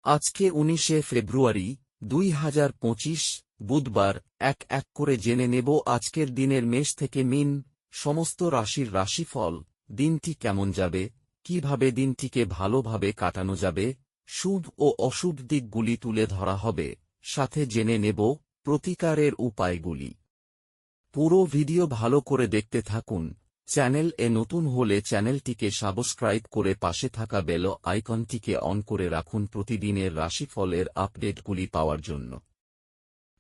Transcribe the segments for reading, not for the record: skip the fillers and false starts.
আজকে 19শে ফেব্রুয়ারি 2025 বুধবার। এক এক করে জেনে নেব আজকের দিনের মেষ থেকে মীন সমস্ত রাশির রাশিফল। দিনটি কেমন যাবে, কিভাবে দিনটিকে ভালোভাবে কাটানো যাবে, শুভ ও অশুভ দিকগুলি তুলে ধরা হবে, সাথে জেনে নেব প্রতিকারের উপায়গুলি। পুরো ভিডিও ভালো করে দেখতে থাকুন। চ্যানেল এ নতুন হলে চ্যানেলটিকে সাবস্ক্রাইব করে পাশে থাকা বেল আইকনটিকে অন করে রাখুন প্রতিদিনের রাশিফলের আপডেটগুলি পাওয়ার জন্য।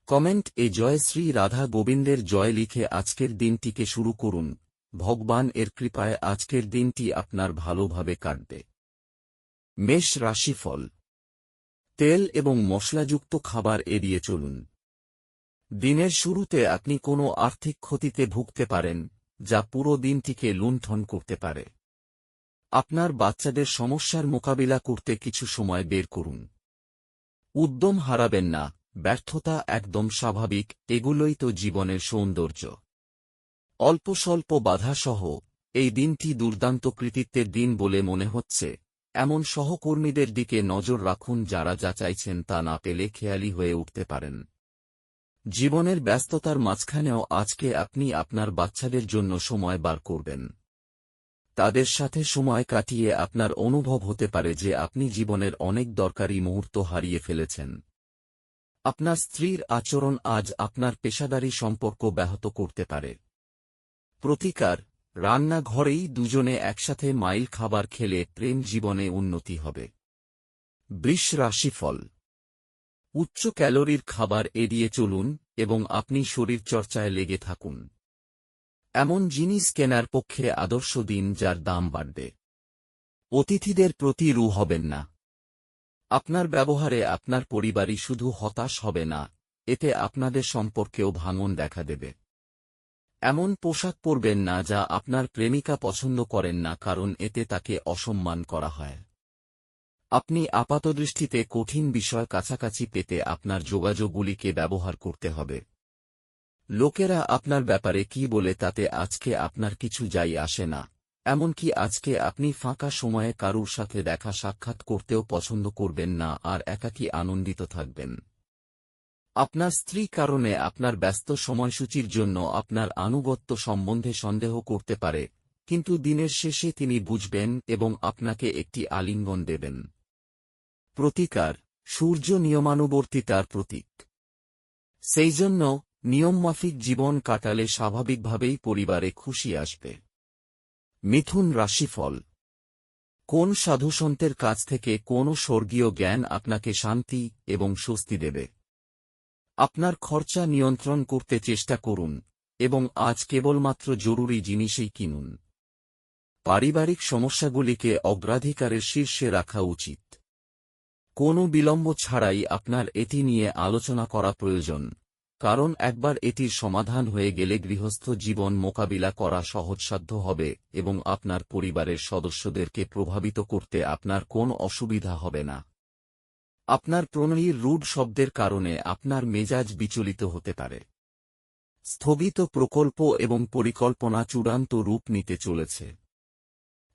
কমেন্ট এ জয় শ্রী রাধা গোবিন্দের জয় লিখে আজকের দিনটিকে শুরু করুন। ভগবান এর কৃপায় আজকের দিনটি আপনার ভালোভাবে কাটবে। মেষ রাশিফল। তেল এবং মশলাযুক্ত খাবার এড়িয়ে চলুন। দিনের শুরুতে আপনি কোনো আর্থিক ক্ষতিতে ভুগতে পারেন, যা পুরো দিনটিকে লুণ্ঠন করতে পারে। আপনার বাচ্চাদের সমস্যার মোকাবিলা করতে কিছু সময় বের করুন। উদ্যম হারাবেন না, ব্যর্থতা একদম স্বাভাবিক, এগুলোই তো জীবনের সৌন্দর্য। অল্প স্বল্প বাধাসহ এই দিনটি দুর্দান্ত কৃতিত্বের দিন বলে মনে হচ্ছে। এমন সহকর্মীদের দিকে নজর রাখুন যারা যা চাইছেন তা না পেলে খেয়ালি হয়ে উঠতে পারেন। জীবনের ব্যস্ততার মাঝখানেও আজকে আপনি আপনার বাচ্চাদের জন্য সময় বার করবেন। তাদের সাথে সময় কাটিয়ে আপনার অনুভব হতে পারে যে আপনি জীবনের অনেক দরকারি মুহূর্ত হারিয়ে ফেলেছেন। আপনার স্ত্রীর আচরণ আজ আপনার পেশাদারী সম্পর্ক ব্যাহত করতে পারে। প্রতিকার: রান্নাঘরেই দুজনে একসাথে মাইল খাবার খেলে প্রেম জীবনে উন্নতি হবে। বৃষ রাশিফল। উচ্চ ক্যালোরির খাবার এড়িয়ে চলুন এবং আপনি শরীরচর্চায় লেগে থাকুন। এমন জিনিস কেনার পক্ষে আদর্শ দিন যার দাম বাড়বে। অতিথিদের প্রতি রূঢ় হবেন না। আপনার ব্যবহারে আপনার পরিবারই শুধু হতাশ হবে না, এতে আপনাদের সম্পর্কেও ভাঙন দেখা দেবে। এমন পোশাক পরবেন না যা আপনার প্রেমিকা পছন্দ করেন না, কারণ এতে তাকে অসম্মান করা হয়। আপনি আপাতদৃষ্টিতে কঠিন বিষয় কাছাকাছি পেতে আপনার যোগাযোগগুলিকে ব্যবহার করতে হবে। লোকেরা আপনার ব্যাপারে কি বলে তাতে আজকে আপনার কিছু যাই আসে না। এমনকি আজকে আপনি ফাঁকা সময়ে কারুর সাথে দেখা সাক্ষাৎ করতেও পছন্দ করবেন না আর একাকী আনন্দিত থাকবেন। আপনার স্ত্রী কারণে আপনার ব্যস্ত সময়সূচির জন্য আপনার আনুগত্য সম্বন্ধে সন্দেহ করতে পারে, কিন্তু দিনের শেষে তিনি বুঝবেন এবং আপনাকে একটি আলিঙ্গন দেবেন। প্রতিকার: সূর্য নিয়মানুবর্তিতার প্রতীক। সেই জন্য নিয়মমাফিক জীবন কাটালে স্বাভাবিকভাবেই পরিবারে খুশি আসবে। মিথুন রাশিফল। কোন সাধুসন্তের কাছ থেকে কোন স্বর্গীয় জ্ঞান আপনাকে শান্তি এবং স্বস্তি দেবে। আপনার খরচা নিয়ন্ত্রণ করতে চেষ্টা করুন এবং আজ কেবলমাত্র জরুরি জিনিসই কিনুন। পারিবারিক সমস্যাগুলিকে অগ্রাধিকারের শীর্ষে রাখা উচিত। কোনো বিলম্ব ছাড়াই আপনার এটি নিয়ে আলোচনা করা প্রয়োজন, কারণ একবার এটির সমাধান হয়ে গেলে গৃহস্থ জীবন মোকাবিলা করা সহজসাধ্য হবে এবং আপনার পরিবারের সদস্যদেরকে প্রভাবিত করতে আপনার কোনো অসুবিধা হবে না। আপনার প্রণয়ীর রুড শব্দের কারণে আপনার মেজাজ বিচলিত হতে পারে। স্থগিত প্রকল্প এবং পরিকল্পনা চূড়ান্ত রূপ নিতে চলেছে।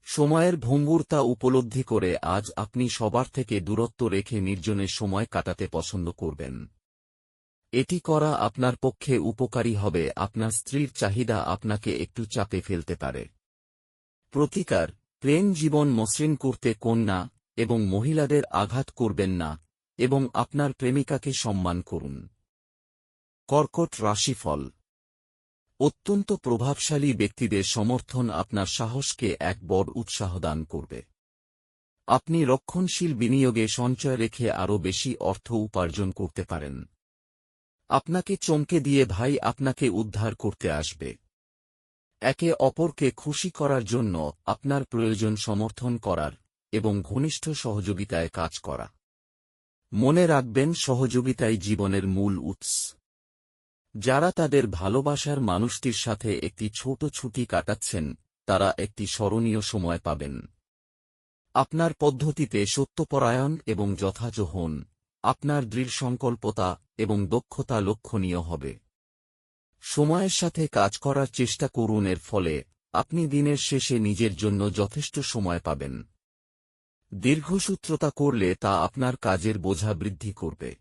সময়ের ভঙ্গুরতা উপলব্ধি করে আজ আপনি সবার থেকে দূরত্ব রেখে নির্জনে সময় কাটাতে পছন্দ করবেন। এটি করা আপনার পক্ষে উপকারী হবে। আপনার স্ত্রীর চাহিদা আপনাকে একটু চাপে ফেলতে পারে। প্রতিকার: প্রেম জীবন মসৃণ করতে কন্যা এবং মহিলাদের আঘাত করবেন না এবং আপনার প্রেমিকাকে সম্মান করুন। কর্কট রাশিফল। অত্যন্ত প্রভাবশালী ব্যক্তিদের সমর্থন আপনার সাহসকে এক বড় উৎসাহ দান করবে। আপনি রক্ষণশীল বিনিয়োগে সঞ্চয় রেখে আরও বেশি অর্থ উপার্জন করতে পারেন। আপনাকে চমকে দিয়ে ভাই আপনাকে উদ্ধার করতে আসবে। একে অপরকে খুশি করার জন্য আপনার প্রয়োজন সমর্থন করার এবং ঘনিষ্ঠ সহযোগিতায় কাজ করা। মনে রাখবেন, সহযোগিতাই জীবনের মূল উৎস। যারা তাদের ভালোবাসার মানুষটির সাথে একটি ছোট ছুটি কাটাচ্ছেন, তারা একটি স্মরণীয় সময় পাবেন। আপনার পদ্ধতিতে সত্যপরায়ণ এবং যথাযথ হন। আপনার দৃঢ় সংকল্পতা এবং দক্ষতা লক্ষণীয় হবে। সময়ের সাথে কাজ করার চেষ্টা করুন, এর ফলে আপনি দিনের শেষে নিজের জন্য যথেষ্ট সময় পাবেন। দীর্ঘসূত্রতা করলে তা আপনার কাজের বোঝা বৃদ্ধি করবে।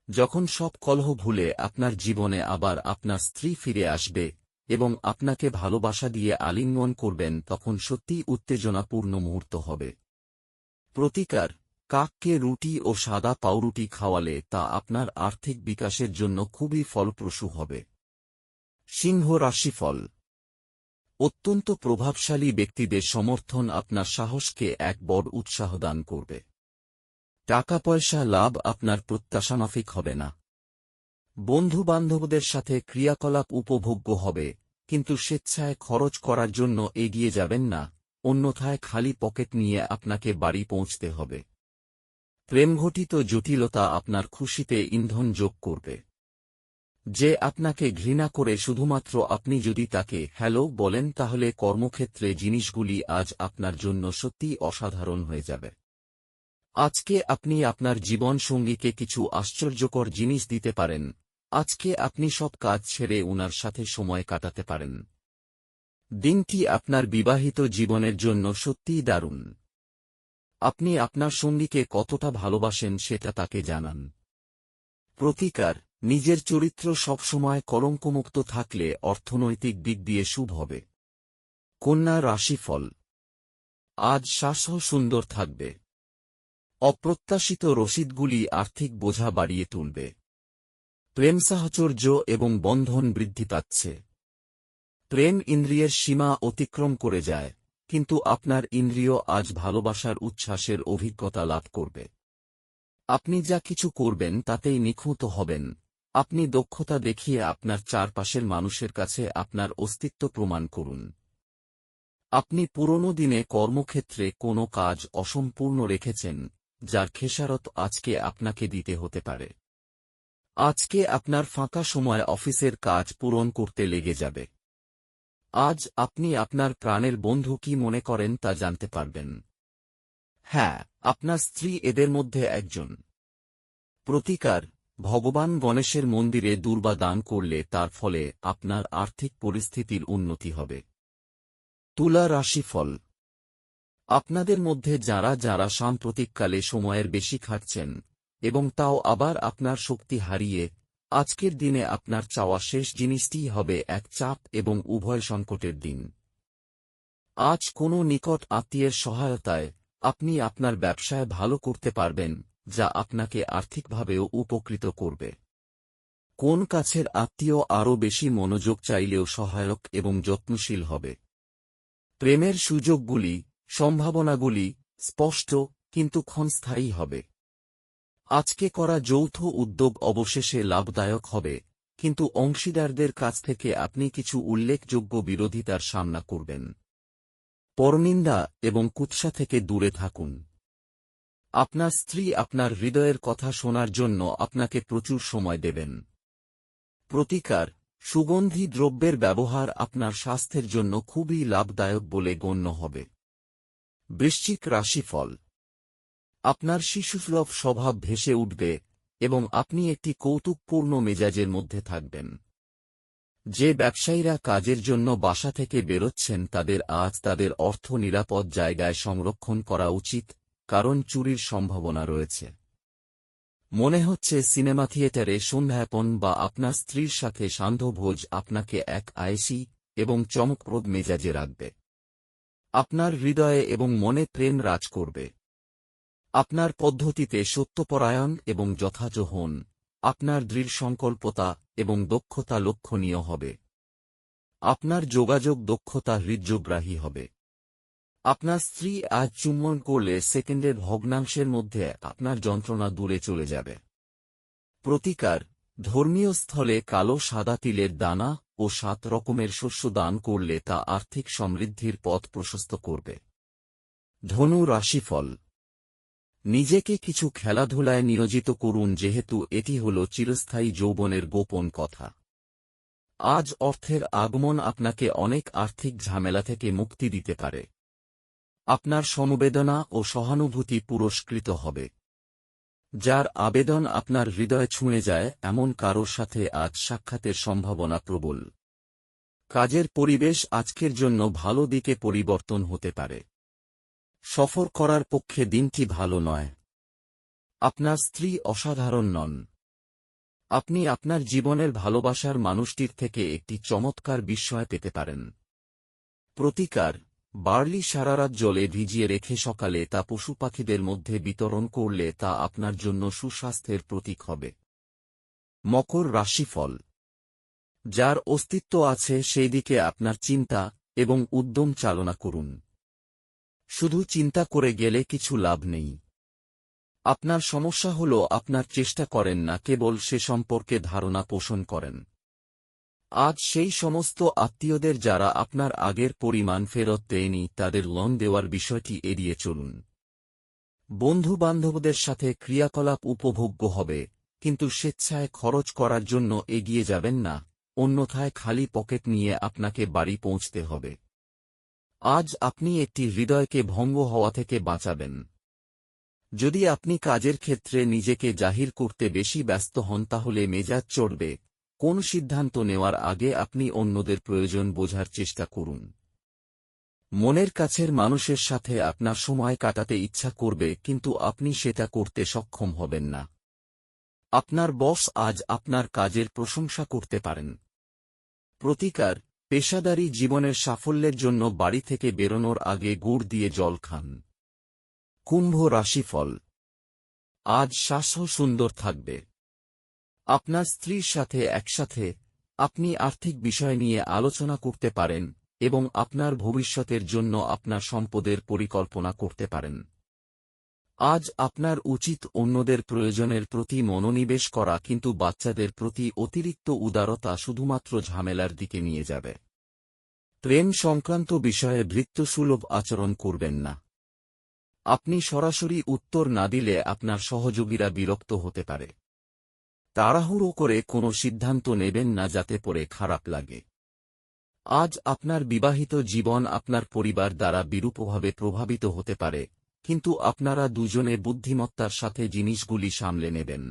যখন সব কলহ ভুলে আপনার জীবনে আবার আপনার স্ত্রী ফিরে আসবে এবং আপনাকে ভালোবাসা দিয়ে আলিঙ্গন করবেন, তখন সত্যিই উত্তেজনাপূর্ণ মুহূর্ত হবে। প্রতিকার: কাককে রুটি ও সাদা পাউরুটি খাওয়ালে তা আপনার আর্থিক বিকাশের জন্য খুবই ফলপ্রসূ হবে। সিংহ রাশিফল: অত্যন্ত প্রভাবশালী ব্যক্তিদের সমর্থন আপনার সাহসকে এক বড় উৎসাহ দান করবে। টাকা পয়সা লাভ আপনার প্রত্যাশামাফিক হবে না। বন্ধু-বান্ধবদের সাথে ক্রিয়াকলাপ উপভোগ্য হবে, কিন্তু স্বেচ্ছায় খরচ করার জন্য এগিয়ে যাবেন না, অন্যথায় খালি পকেট নিয়ে আপনাকে বাড়ি পৌঁছতে হবে। প্রেমঘটিত জটিলতা আপনার খুশিতে ইন্ধন যোগ করবে। যে আপনাকে ঘৃণা করে শুধুমাত্র আপনি যদি তাকে হ্যালো বলেন, তাহলে কর্মক্ষেত্রে জিনিসগুলি আজ আপনার জন্য সত্যিই অসাধারণ হয়ে যাবে। আজকে আপনি আপনার জীবন সঙ্গীকে কিছু আশ্চর্যকর জিনিস দিতে পারেন। আজকে আপনি সব কাজ ছেড়ে উনার সাথে সময় কাটাতে পারেন। দিনটি আপনার বিবাহিত জীবনের জন্য সত্যিই দারুণ। আপনি আপনার সঙ্গীকে কতটা ভালোবাসেন সেটা তাকে জানান। প্রতিকার: নিজের চরিত্র সবসময় কলঙ্কমুক্ত থাকলে অর্থনৈতিক দিক দিয়ে শুভ হবে। কন্যা রাশিফল: আজ স্বাস্থ্য সুন্দর থাকবে। অপ্রত্যাশিত রসিদগুলি আর্থিক বোঝা বাড়িয়ে তুলবে। প্রেম সাহচর্য এবং বন্ধন বৃদ্ধি পাচ্ছে। প্রেম ইন্দ্রিয়ের সীমা অতিক্রম করে যায়, কিন্তু আপনার ইন্দ্রিয় আজ ভালোবাসার উচ্ছ্বাসের অভিজ্ঞতা লাভ করবে। আপনি যা কিছু করবেন তাতেই নিখুঁত হবেন। আপনি দক্ষতা দেখিয়ে আপনার চারপাশের মানুষের কাছে আপনার অস্তিত্ব প্রমাণ করুন। আপনি পুরনো দিনে কর্মক্ষেত্রে কোনো কাজ অসম্পূর্ণ রেখেছেন, যার খেসারত আজকে আপনাকে দিতে হতে পারে। আজকে আপনার ফাঁকা সময় অফিসের কাজ পূরণ করতে লেগে যাবে। আজ আপনি আপনার প্রাণের বন্ধু কি মনে করেন তা জানতে পারবেন। হ্যাঁ, আপনার স্ত্রী এদের মধ্যে একজন। প্রতিকার: ভগবান গণেশের মন্দিরে দুর্বা দান করলে তার ফলে আপনার আর্থিক পরিস্থিতির উন্নতি হবে। তুলা রাশিফল: আপনাদের মধ্যে যারা যারা সাম্প্রতিককালে সময়ের বেশি খাটছেন এবং তাও আবার আপনার শক্তি হারিয়ে, আজকের দিনে আপনার চাওয়া শেষ জিনিসটিই হবে এক চাপ এবং উভয় সংকটের দিন। আজ কোনো নিকট আত্মীয়ের সহায়তায় আপনি আপনার ব্যবসায় ভালো করতে পারবেন, যা আপনাকে আর্থিকভাবেও উপকৃত করবে। কোন কাছের আত্মীয় আরও বেশি মনোযোগ চাইলেও সহায়ক এবং যত্নশীল হবে। প্রেমের সুযোগগুলি, সম্ভাবনাগুলি স্পষ্ট কিন্তু ক্ষণস্থায়ী হবে। আজকে করা যৌথ উদ্যোগ অবশেষে লাভদায়ক হবে, কিন্তু অংশীদারদের কাছ থেকে আপনি কিছু উল্লেখযোগ্য বিরোধিতার সামনা করবেন। পরনিন্দা এবং কুৎসা থেকে দূরে থাকুন। আপনার স্ত্রী আপনার হৃদয়ের কথা শোনার জন্য আপনাকে প্রচুর সময় দেবেন। প্রতিকার: সুগন্ধি দ্রব্যের ব্যবহার আপনার স্বাস্থ্যের জন্য খুবই লাভদায়ক বলে গণ্য হবে। বৃশ্চিক রাশিফল: আপনার শিশুসুলভ স্বভাব ভেসে উঠবে এবং আপনি একটি কৌতুকপূর্ণ মেজাজের মধ্যে থাকবেন। যে ব্যবসায়ীরা কাজের জন্য বাসা থেকে বেরোচ্ছেন তাদের আজ তাদের অর্থ নিরাপদ জায়গায় সংরক্ষণ করা উচিত, কারণ চুরির সম্ভাবনা রয়েছে। মনে হচ্ছে সিনেমা থিয়েটারে সন্ধ্যাপন বা আপনার স্ত্রীর সাথে সান্ধ্যভোজ আপনাকে এক আয়েসি এবং চমকপ্রদ মেজাজে রাখবে। আপনার হৃদয়ে এবং মনে প্রেম রাজ করবে। আপনার পদ্ধতিতে সত্যপরায়ণ এবং যথাযথ হন। আপনার দৃঢ় সংকল্পতা এবং দক্ষতা লক্ষণীয় হবে। আপনার যোগাযোগ দক্ষতা হৃদয়গ্রাহী হবে। আপনার স্ত্রী আজ চুম্বন করলে সেকেন্ডের ভগ্নাংশের মধ্যে আপনার যন্ত্রণা দূরে চলে যাবে। প্রতিকার: ধর্মীয় স্থলে কালো সাদা তিলের দানা ও 7 রকমের শস্য দান করলে তা আর্থিক সমৃদ্ধির পথ প্রশস্ত করবে। ধনু রাশিফল: নিজেকে কিছু খেলাধুলায় নিয়োজিত করুন, যেহেতু এটি হল চিরস্থায়ী যৌবনের গোপন কথা। আজ অর্থের আগমন আপনাকে অনেক আর্থিক ঝামেলা থেকে মুক্তি দিতে পারে। আপনার সমবেদনা ও সহানুভূতি পুরস্কৃত হবে। যার আবেদন আপনার হৃদয় ছুঁয়ে যায় এমন কারোর সাথে আজ সাক্ষাতের সম্ভাবনা প্রবল। কাজের পরিবেশ আজকের জন্য ভালো দিকে পরিবর্তন হতে পারে। সফর করার পক্ষে দিনটি ভালো নয়। আপনার স্ত্রী অসাধারণ নন। আপনি আপনার জীবনের ভালোবাসার মানুষটির থেকে একটি চমৎকার বিস্ময় পেতে পারেন। প্রতিকার: বার্লি সারারাত জলে ভিজিয়ে রেখে সকালে তা পশুপাখিদের মধ্যে বিতরণ করলে তা আপনার জন্য সুস্বাস্থ্যের প্রতীক হবে। মকর রাশিফল: যার অস্তিত্ব আছে সেই দিকে আপনার চিন্তা এবং উদ্যম চালনা করুন। শুধু চিন্তা করে গেলে কিছু লাভ নেই। আপনার সমস্যা হল আপনার চেষ্টা করেন না, কেবল সে সম্পর্কে ধারণা পোষণ করেন। আজ সেই সমস্ত আত্মীয়দের যারা আপনার আগের পরিমাণ ফেরত দেয়নি তাদের লোন দেওয়ার বিষয়টি এড়িয়ে চলুন। বন্ধু-বান্ধবদের সাথে ক্রিয়াকলাপ উপভোগ্য হবে, কিন্তু স্বেচ্ছায় খরচ করার জন্য এগিয়ে যাবেন না, অন্যথায় খালি পকেট নিয়ে আপনাকে বাড়ি পৌঁছতে হবে। আজ আপনি একটি হৃদয়কে ভঙ্গ হওয়া থেকে বাঁচাবেন। যদি আপনি কাজের ক্ষেত্রে নিজেকে জাহির করতে বেশি ব্যস্ত হন তাহলে মেজাজ চড়বে। কোন সিদ্ধান্ত নেওয়ার আগে আপনি অন্যদের প্রয়োজন বোঝার চেষ্টা করুন। মনের কাছের মানুষের সাথে আপনার সময় কাটাতে ইচ্ছা করবে, কিন্তু আপনি সেটা করতে সক্ষম হবেন না। আপনার বস আজ আপনার কাজের প্রশংসা করতে পারেন। প্রতিকার: পেশাদারী জীবনের সাফল্যের জন্য বাড়ি থেকে বেরোনোর আগে গুড় দিয়ে জল খান। কুম্ভ রাশিফল: আজ স্বাস্থ্য সুন্দর থাকবে। আপনার স্ত্রীর সাথে একসাথে আপনি আর্থিক বিষয় নিয়ে আলোচনা করতে পারেন এবং আপনার ভবিষ্যতের জন্য আপনার সম্পদের পরিকল্পনা করতে পারেন। আজ আপনার উচিত অন্যদের প্রয়োজনের প্রতি মনোনিবেশ করা, কিন্তু বাচ্চাদের প্রতি অতিরিক্ত উদারতা শুধুমাত্র ঝামেলার দিকে নিয়ে যাবে। প্রেম সংক্রান্ত বিষয়ে ভৃত্যসুলভ আচরণ করবেন না। আপনি সরাসরি উত্তর না দিলে আপনার সহযোগীরা বিরক্ত হতে পারে। তাড়াহুড়ো করে কোনো সিদ্ধান্ত নেবেন না যাতে পরে খারাপ লাগে। আজ আপনার বিবাহিত জীবন আপনার পরিবার দ্বারা বিরূপভাবে প্রভাবিত হতে পারে, কিন্তু আপনারা দুজনে বুদ্ধিমত্তার সাথে জিনিসগুলি সামলে নেবেন।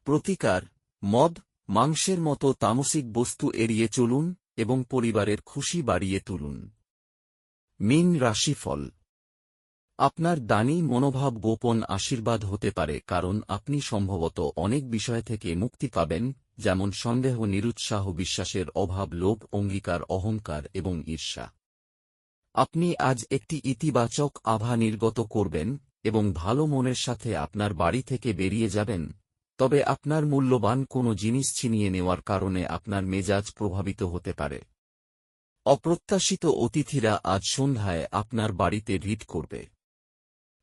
প্রতিকার: মদ, মাংসের মতো তামসিক বস্তু এড়িয়ে চলুন এবং পরিবারের খুশি বাড়িয়ে তুলুন। মীন রাশিফল: আপনার দানী মনোভাব গোপন আশীর্বাদ হতে পারে, কারণ আপনি সম্ভবত অনেক বিষয় থেকে মুক্তি পাবেন, যেমন সন্দেহ, নিরুৎসাহ, বিশ্বাসের অভাব, লোভ, অঙ্গীকার, অহংকার এবং ঈর্ষা। আপনি আজ একটি ইতিবাচক আভা নির্গত করবেন এবং ভালো মনের সাথে আপনার বাড়ি থেকে বেরিয়ে যাবেন, তবে আপনার মূল্যবান কোনো জিনিস ছিনিয়ে নেওয়ার কারণে আপনার মেজাজ প্রভাবিত হতে পারে। অপ্রত্যাশিত অতিথিরা আজ সন্ধ্যায় আপনার বাড়িতে ভিড় করবে।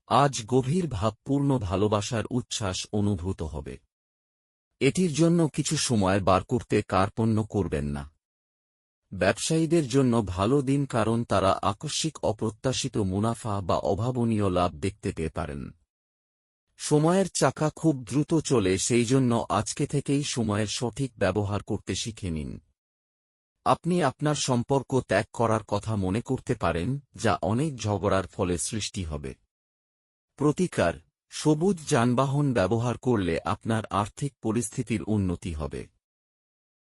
আজ গভীর ভাবপূর্ণ ভালোবাসার উচ্ছ্বাস অনুভূত হবে। এটির জন্য কিছু সময় বার করতে কার্পণ্য করবেন না। ব্যবসায়ীদের জন্য ভালো দিন, কারণ তারা আকস্মিক অপ্রত্যাশিত মুনাফা বা অভাবনীয় লাভ দেখতে পেতে পারেন। সময়ের চাকা খুব দ্রুত চলে, সেই জন্য আজকে থেকেই সময়ের সঠিক ব্যবহার করতে শিখে নিন। আপনি আপনার সম্পর্ক ত্যাগ করার কথা মনে করতে পারেন, যা অনেক ঝগড়ার ফলে সৃষ্টি হবে। প্রতিকার: সবুজ যানবাহন ব্যবহার করলে আপনার আর্থিক পরিস্থিতির উন্নতি হবে।